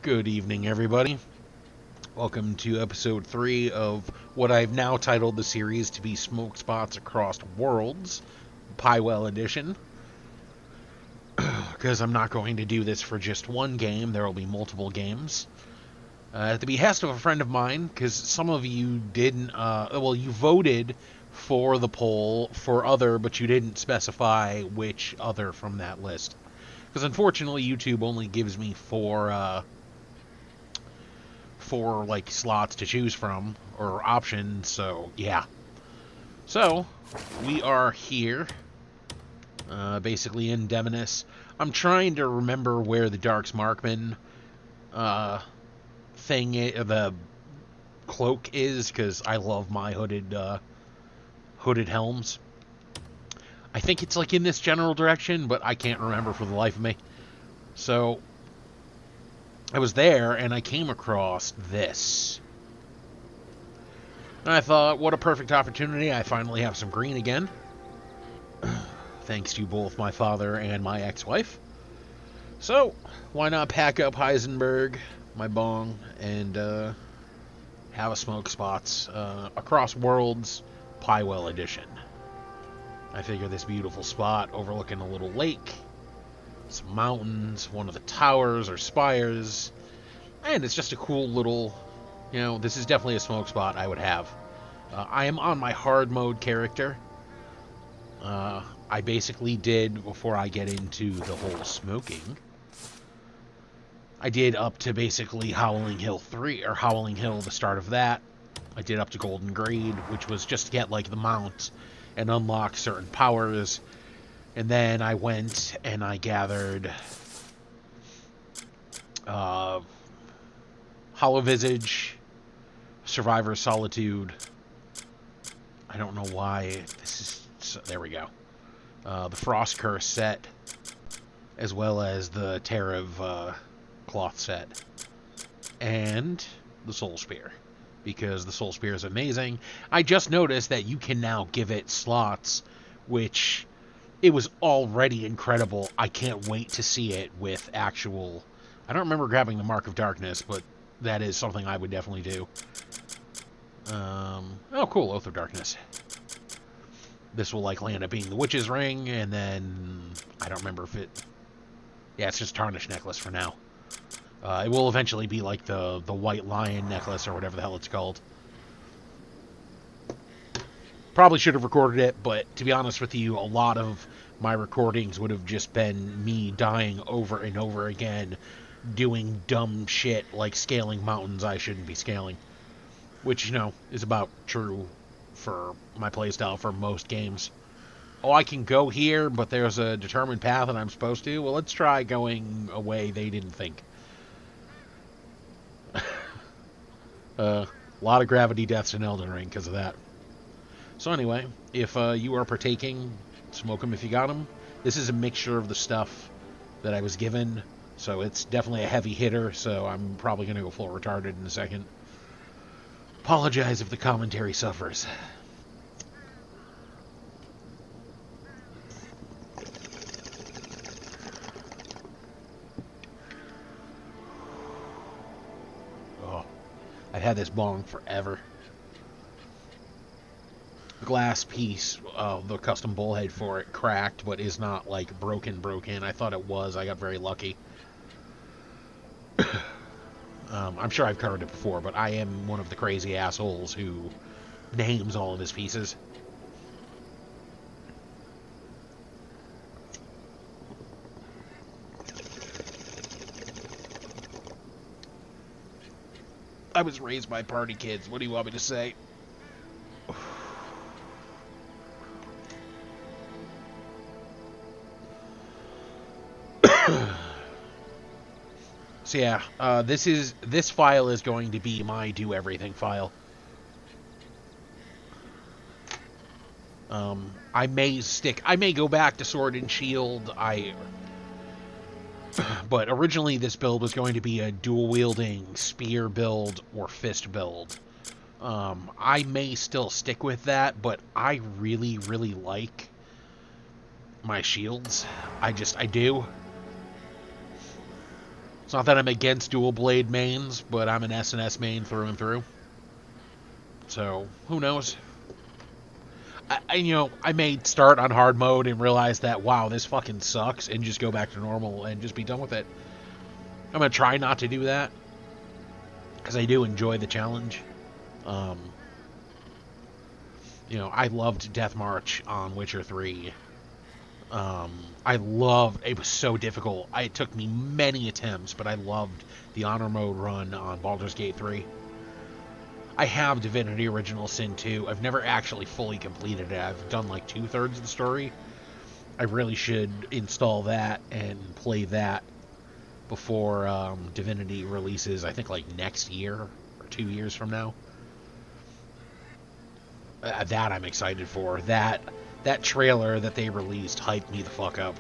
Good evening, everybody. Welcome to episode 3 of what I've now titled the series to be Smoke Spots Across Worlds, Pywel Edition. Because I'm not going to do this for just one game, there will be multiple games. At the behest of a friend of mine, because some of you didn't, you voted for the poll for other, but you didn't specify which other from that list. Because unfortunately, YouTube only gives me four slots to choose from or options, so yeah. So we are here, basically in Demonis. I'm trying to remember where the Dark's Markman the cloak is, because I love my hooded helms. I think it's like in this general direction, but I can't remember for the life of me. So I was there and I came across this. And I thought, what a perfect opportunity. I finally have some green again. Thanks to both my father and my ex-wife. So, why not pack up Heisenberg, my bong, and have a smoke spots across worlds, Pywel edition. I figure this beautiful spot overlooking a little lake, some mountains, one of the towers or spires, and it's just a cool little, this is definitely a smoke spot I would have. I am on my hard mode character. I basically did, before I get into the whole smoking, I did up to basically Howling Hill 3, or Howling Hill, the start of that. I did up to Golden Grade, which was just to get, like, the mount and unlock certain powers. And then I went and I gathered Hollow Visage, Survivor's Solitude. I don't know why this is... there we go. The Frost Curse set, as well as the Terev cloth set, and the Soul Spear, because the Soul Spear is amazing. I just noticed that you can now give it slots, which it was already incredible. I can't wait to see it with actual... I don't remember grabbing the Mark of Darkness, but that is something I would definitely do. Oh, cool, Oath of Darkness. This will, like, land up being the Witch's Ring, and then... I don't remember if it... Yeah, it's just Tarnished Necklace for now. It will eventually be, like, the White Lion Necklace, or whatever the hell it's called. Probably should have recorded it, but to be honest with you, a lot of my recordings would have just been me dying over and over again, doing dumb shit, like scaling mountains I shouldn't be scaling. Which, is about true for my playstyle for most games. Oh, I can go here, but there's a determined path and I'm supposed to? Well, let's try going a way they didn't think. A lot of gravity deaths in Elden Ring because of that. So anyway, if you are partaking, smoke them if you got them. This is a mixture of the stuff that I was given, so it's definitely a heavy hitter, so I'm probably going to go full retarded in a second. Apologize if the commentary suffers. Oh, I've had this bong forever. The glass piece of the custom bullhead for it cracked, but is not, like, broken. I thought it was. I got very lucky. I'm sure I've covered it before, but I am one of the crazy assholes who names all of his pieces. I was raised by party kids. What do you want me to say? So yeah, this file is going to be my do everything file. I may go back to Sword and Shield. But originally this build was going to be a dual wielding spear build or fist build. I may still stick with that, but I really, really like my shields. I do. It's not that I'm against dual blade mains, but I'm an S&S main through and through. So, who knows? I may start on hard mode and realize that, wow, this fucking sucks, and just go back to normal and just be done with it. I'm going to try not to do that, because I do enjoy the challenge. I loved Death March on Witcher 3. It was so difficult. It took me many attempts, but I loved the honor mode run on Baldur's Gate 3. I have Divinity Original Sin 2. I've never actually fully completed it. I've done like 2/3 of the story. I really should install that and play that before Divinity releases, I think like next year or 2 years from now. That I'm excited for. That trailer that they released hyped me the fuck up.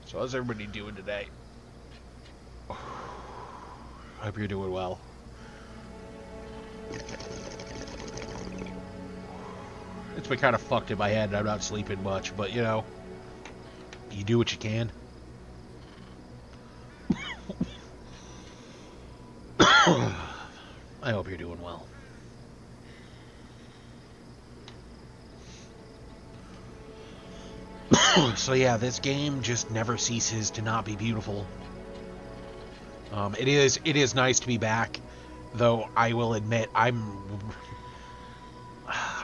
So how's everybody doing today? I hope you're doing well. It's been kind of fucked in my head and I'm not sleeping much, but you do what you can. I hope you're doing well. So yeah, this game just never ceases to not be beautiful. It is nice to be back, though I will admit I'm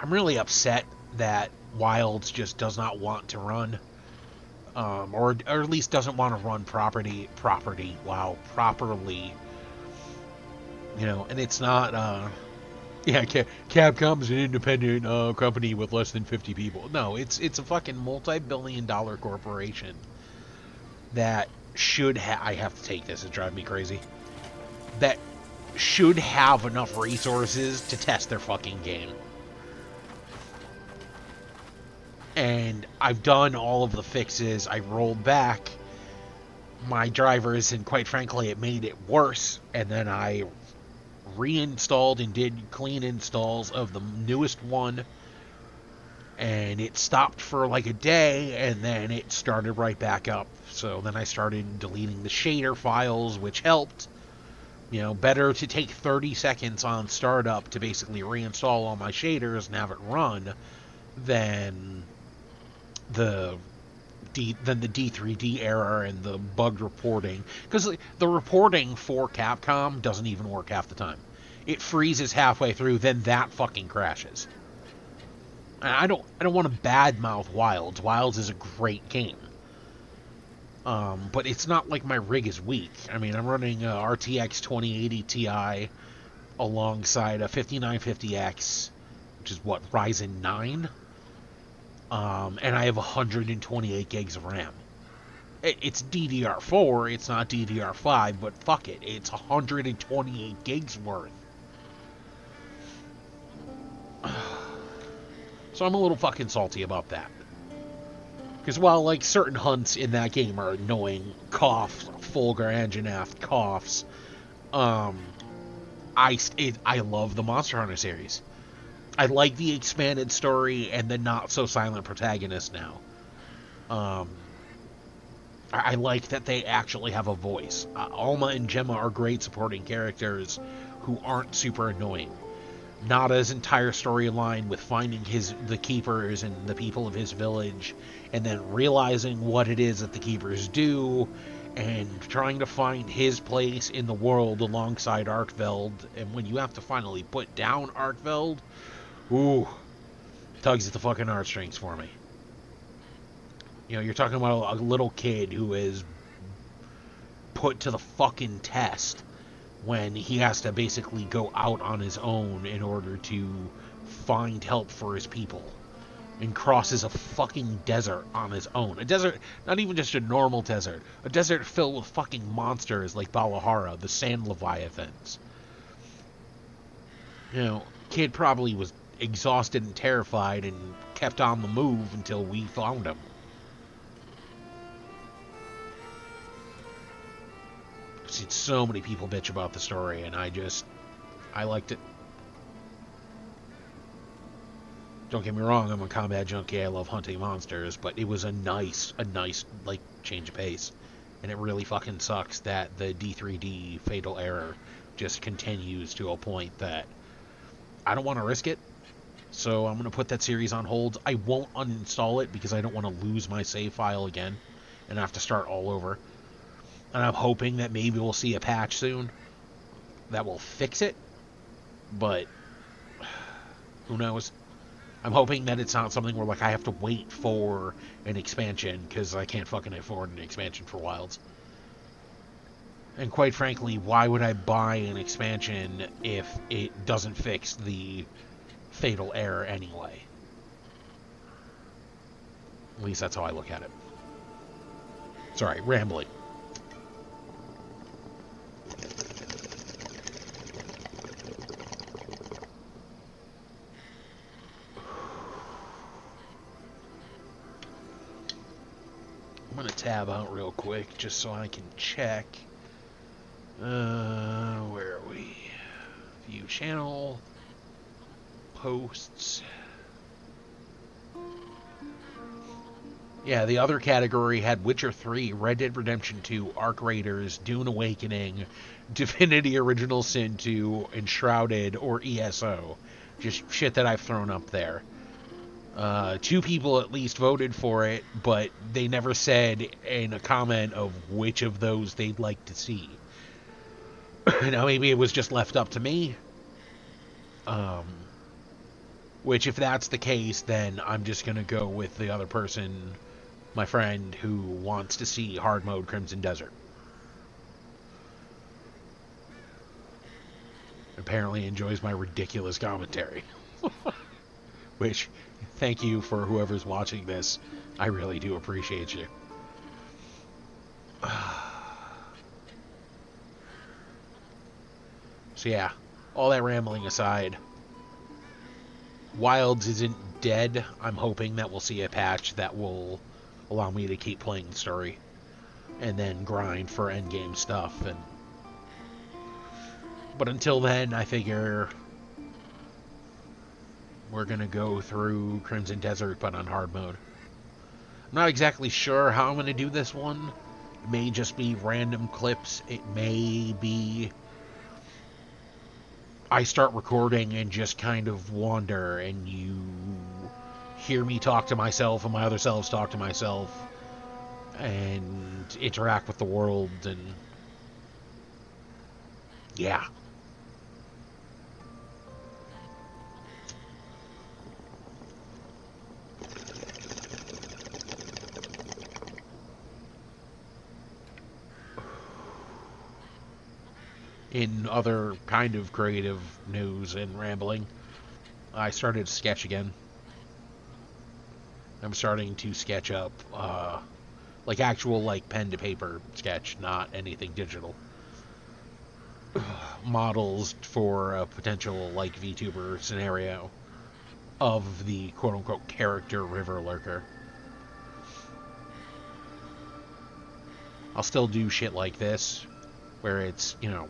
really upset that Wilds just does not want to run, or at least doesn't want to run properly. And it's not. Capcom's an independent company with less than 50 people. No, it's a fucking multi-billion-dollar corporation that should I have to take this, it drives me crazy. That should have enough resources to test their fucking game. And I've done all of the fixes. I rolled back my drivers, and quite frankly, it made it worse. And then I reinstalled and did clean installs of the newest one, and it stopped for like a day, and then it started right back up. So then I started deleting the shader files, which helped. Better to take 30 seconds on startup to basically reinstall all my shaders and have it run than the D3D error and the bugged reporting, because the reporting for Capcom doesn't even work half the time. It freezes halfway through, then that fucking crashes. And I don't want to badmouth Wilds. Wilds is a great game, but it's not like my rig is weak. I mean, I'm running a RTX 2080 Ti alongside a 5950X, which is what, Ryzen 9. And I have 128 gigs of RAM. It's DDR4, it's not DDR5, but fuck it, it's 128 gigs worth. So I'm a little fucking salty about that. Because while, like, certain hunts in that game are annoying, coughs, Fulgur Anjanath coughs, I love the Monster Hunter series. I like the expanded story and the not-so-silent protagonist now. I like that they actually have a voice. Alma and Gemma are great supporting characters who aren't super annoying. Nada's entire storyline with finding the keepers and the people of his village, and then realizing what it is that the keepers do, and trying to find his place in the world alongside Arkveld. And when you have to finally put down Arkveld, ooh, tugs at the fucking heartstrings for me. You're talking about a little kid who is put to the fucking test when he has to basically go out on his own in order to find help for his people, and crosses a fucking desert on his own. A desert, not even just a normal desert, a desert filled with fucking monsters like Balahara, the sand leviathans. Kid probably was exhausted and terrified and kept on the move until we found him. I've seen so many people bitch about the story, and I liked it. Don't get me wrong, I'm a combat junkie. I love hunting monsters, but it was a nice like change of pace. And it really fucking sucks that the D3D Fatal Error just continues to a point that I don't want to risk it. So I'm going to put that series on hold. I won't uninstall it because I don't want to lose my save file again and have to start all over. And I'm hoping that maybe we'll see a patch soon that will fix it. But who knows? I'm hoping that it's not something where like I have to wait for an expansion because I can't fucking afford an expansion for Wilds. And quite frankly, why would I buy an expansion if it doesn't fix the fatal error anyway? At least that's how I look at it. Sorry, rambling. I'm going to tab out real quick just so I can check. Where are we? View channel. Posts. Yeah, the other category had Witcher 3, Red Dead Redemption 2, Ark Raiders, Dune Awakening, Divinity Original Sin 2, Enshrouded, or ESO. Just shit that I've thrown up there. 2 people at least voted for it, but they never said in a comment of which of those they'd like to see. Now, maybe it was just left up to me. Which, if that's the case, then I'm just going to go with the other person, my friend, who wants to see hard mode Crimson Desert. Apparently enjoys my ridiculous commentary. Which, thank you for whoever's watching this. I really do appreciate you. So yeah, all that rambling aside, Wilds isn't dead. I'm hoping that we'll see a patch that will allow me to keep playing the story and then grind for endgame stuff. But until then, I figure we're going to go through Crimson Desert, but on hard mode. I'm not exactly sure how I'm going to do this one. It may just be random clips. It may be I start recording and just kind of wander, and you hear me talk to myself and my other selves talk to myself and interact with the world, and yeah. In other kind of creative news and rambling, I started to sketch again. I'm starting to sketch up, like actual, like, pen to paper sketch, not anything digital. Models for a potential, like, VTuber scenario of the quote-unquote character River Lurker. I'll still do shit like this, where it's, you know,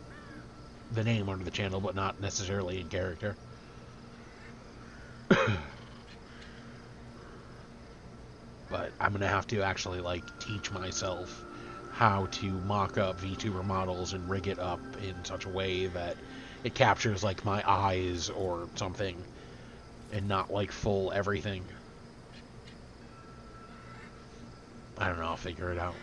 the name under the channel, but not necessarily in character. But I'm gonna have to actually, like, teach myself how to mock up VTuber models and rig it up in such a way that it captures, like, my eyes or something, and not, like, full everything. I don't know, I'll figure it out.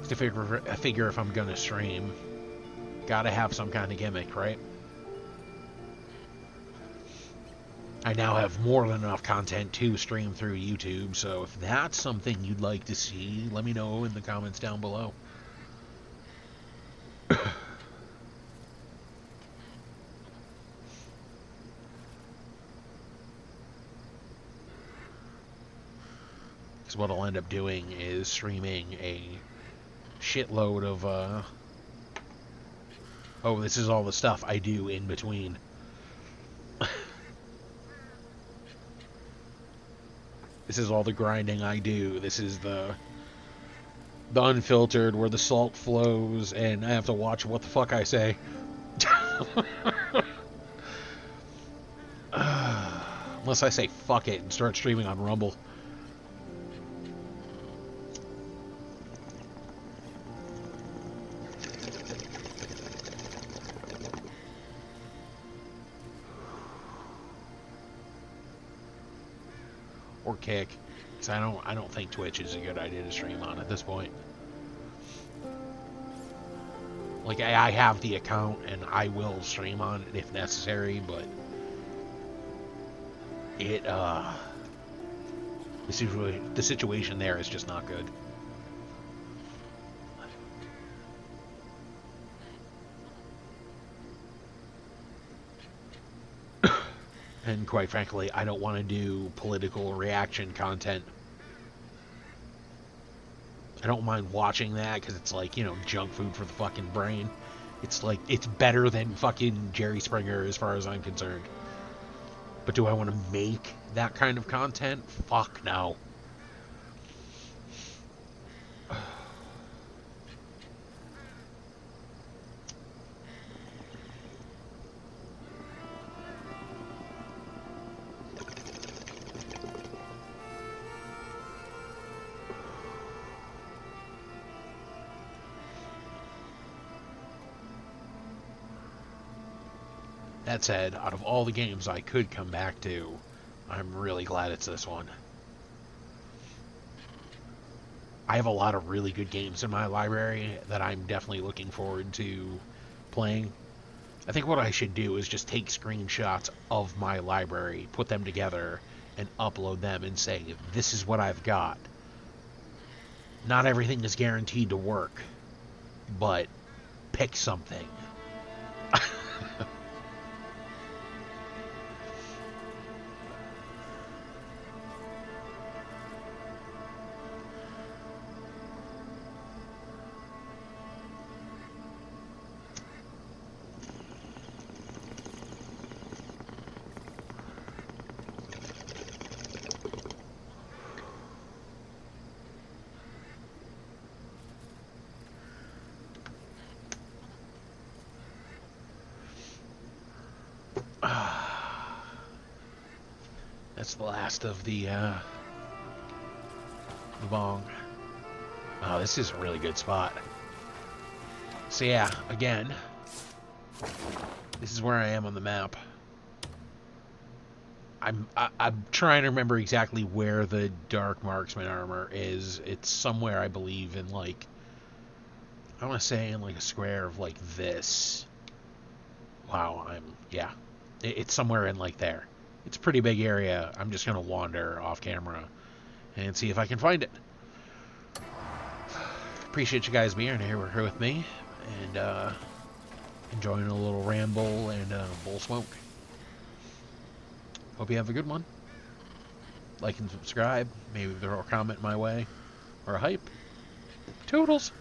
To figure if I'm gonna stream, gotta have some kind of gimmick, right? I now have more than enough content to stream through YouTube, so if that's something you'd like to see, let me know in the comments down below. Because what I'll end up doing is streaming a shitload of, oh, this is all the stuff I do in between. This is all the grinding I do. This is the unfiltered, where the salt flows, and I have to watch what the fuck I say. Unless I say fuck it and start streaming on Rumble. Or Kick. Because I don't think Twitch is a good idea to stream on at this point. Like, I have the account and I will stream on it if necessary, but it, the situation there is just not good. And quite frankly, I don't want to do political reaction content. I don't mind watching that because it's like, you know, junk food for the fucking brain. It's like, it's better than fucking Jerry Springer as far as I'm concerned. But do I want to make that kind of content? Fuck no. That said, out of all the games I could come back to, I'm really glad it's this one. I have a lot of really good games in my library that I'm definitely looking forward to playing. I think what I should do is just take screenshots of my library, put them together, and upload them and say, this is what I've got. Not everything is guaranteed to work, but pick something. That's the last of the bong. Oh, this is a really good spot. So yeah, again, this is where I am on the map. I'm trying to remember exactly where the Dark Marksman armor is. It's somewhere, I believe, in like, I want to say in like a square of like this. Wow, yeah. It's somewhere in like there. It's a pretty big area. I'm just going to wander off camera and see if I can find it. Appreciate you guys being here with me and enjoying a little ramble and bowl smoke. Hope you have a good one. Like and subscribe. Maybe throw a comment my way or a hype. Toodles!